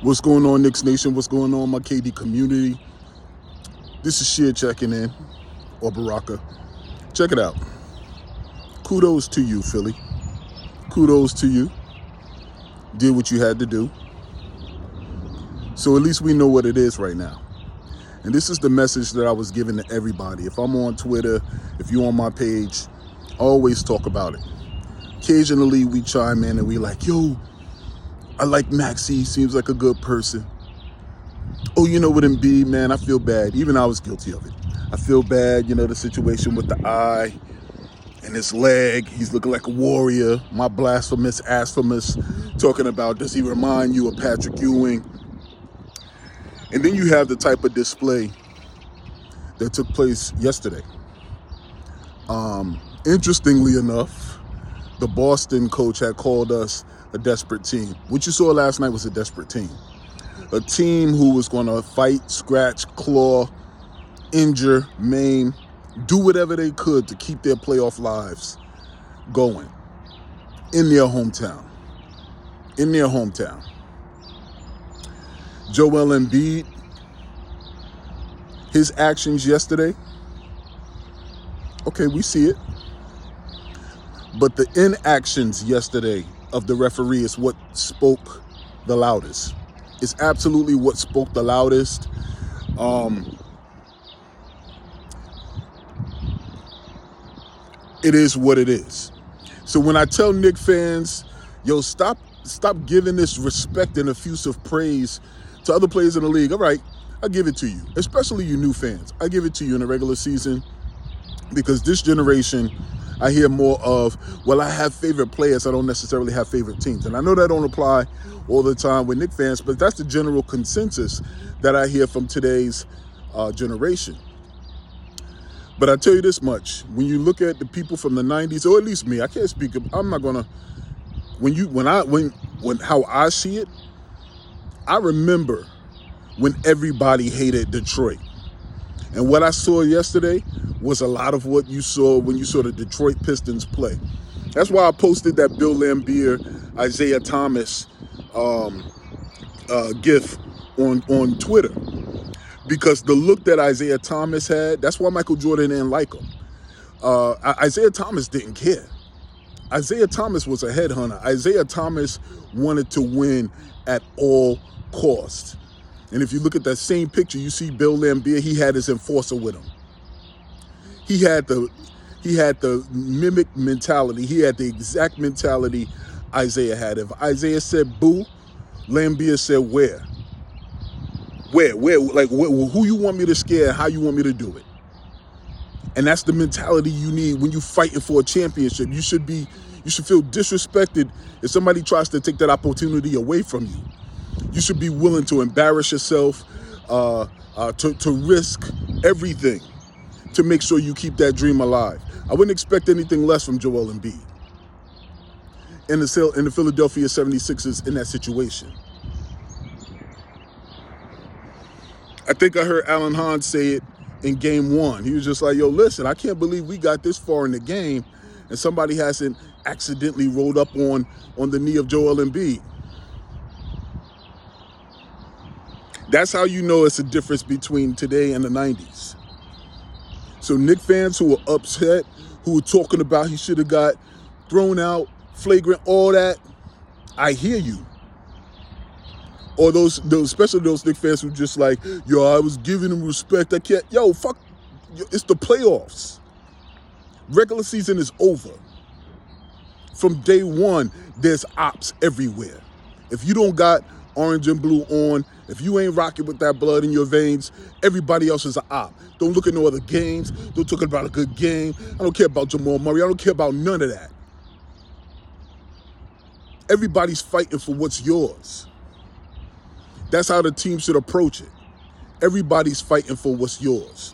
What's going on, Knicks Nation? What's going on, my KD community? This is Sheer checking in, or Baraka. Check it out. Kudos to you, Philly. Kudos to you. Did what you had to do. So at least we know what it is right now. And this is the message that I was giving to everybody. If I'm on Twitter, if you're on my page, always talk about it. Occasionally we chime in and we like, yo, I like Maxey, seems like a good person. Oh, you know what, Embiid, man, I feel bad. Even I was guilty of it. I feel bad, the situation with the eye and his leg. He's looking like a warrior. My blasphemous, talking about, does he remind you of Patrick Ewing? And then you have the type of display that took place yesterday. Interestingly enough, the Boston coach had called us a desperate team. What you saw last night was a desperate team. A team who was going to fight, scratch, claw, injure, maim, do whatever they could to keep their playoff lives going in their hometown. In their hometown. Joel Embiid, his actions yesterday, okay, we see it. But the inactions yesterday of the referee is what spoke the loudest. It's absolutely what spoke the loudest. It is what it is. So when I tell Knick fans, yo, stop giving this respect and effusive praise to other players in the league. All right, I give it to you, especially you new fans. I give it to you in the regular season because this generation, I hear more of, well, I have favorite players. I don't necessarily have favorite teams. And I know that don't apply all the time with Knicks fans, but that's the general consensus that I hear from today's generation. But I tell you this much, when you look at the people from the 90s, or at least me, I can't speak, I'm not gonna, how I see it, I remember when everybody hated Detroit. And what I saw yesterday was a lot of what you saw when you saw the Detroit Pistons play. That's why I posted that Bill Laimbeer, Isaiah Thomas gif on Twitter. Because the look that Isaiah Thomas had, that's why Michael Jordan didn't like him. Isaiah Thomas didn't care. Isaiah Thomas was a headhunter. Isaiah Thomas wanted to win at all costs. And if you look at that same picture, you see Bill Laimbeer, he had his enforcer with him. He had the mimic mentality. He had the exact mentality Isaiah had. If Isaiah said boo, Laimbeer said where? Where? Like, who you want me to scare? How you want me to do it? And that's the mentality you need when you're fighting for a championship. You should feel disrespected if somebody tries to take that opportunity away from you. You should be willing to embarrass yourself, to risk everything to make sure you keep that dream alive. I wouldn't expect anything less from Joel Embiid and the Philadelphia 76ers in that situation. I think I heard Alan Hahn say it in game one. He was just like, yo, listen, I can't believe we got this far in the game and somebody hasn't accidentally rolled up on the knee of Joel Embiid. That's how you know it's a difference between today and the 90s. So Knick fans who are upset, who are talking about he should have got thrown out, flagrant, all that, I hear you. Or those especially those Knick fans who just like, yo, I was giving him respect. I can't, yo, fuck, it's the playoffs. Regular season is over. From day one, there's ops everywhere. If you don't got orange and blue on, if you ain't rocking with that blood in your veins, everybody else is an op. Don't look at no other games. Don't talk about a good game. I don't care about Jamal Murray. I don't care about none of that. Everybody's fighting for what's yours. That's how the team should approach it. Everybody's fighting for what's yours.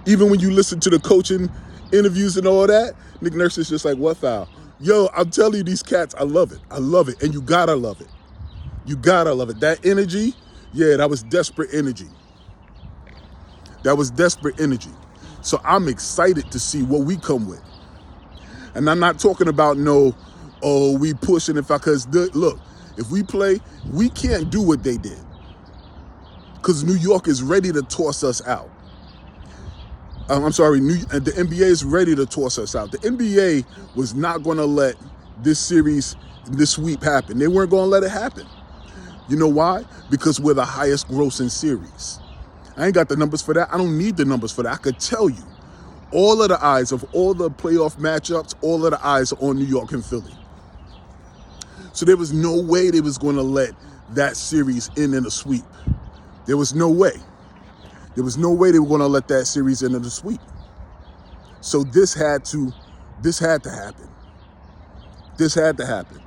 Even when you listen to the coaching interviews and all that, Nick Nurse is just like, what foul? Yo, I'm telling you, these cats, I love it. I love it. And you gotta love it. You gotta love it. That energy, yeah, that was desperate energy. That was desperate energy. So I'm excited to see what we come with. And I'm not talking about we pushing it, because look, If we play, we can't do what they did because New York is ready to toss us out. I'm sorry, the NBA is ready to toss us out. The NBA was not going to let this series, this sweep happen. They weren't going to let it happen. You know why? Because we're the highest grossing series. I ain't got the numbers for that. I don't need the numbers for that. I could tell you. All of the eyes of all the playoff matchups, all of the eyes are on New York and Philly. So there was no way they was going to let that series end in a sweep. There was no way. There was no way they were going to let that series end in a sweep. So this had to happen. This had to happen.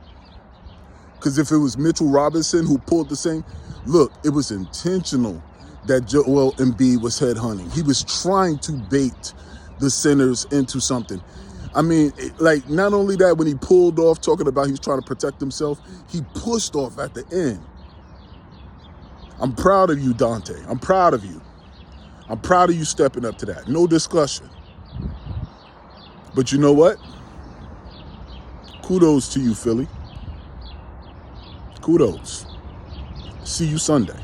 Because if it was Mitchell Robinson who pulled the same, look, it was intentional that Joel Embiid was headhunting. He was trying to bait the centers into something. I mean, like, not only that, when he pulled off, talking about he was trying to protect himself, he pushed off at the end. I'm proud of you, Dante. I'm proud of you. I'm proud of you stepping up to that. No discussion. But you know what? Kudos to you, Philly. Kudos. See you Sunday.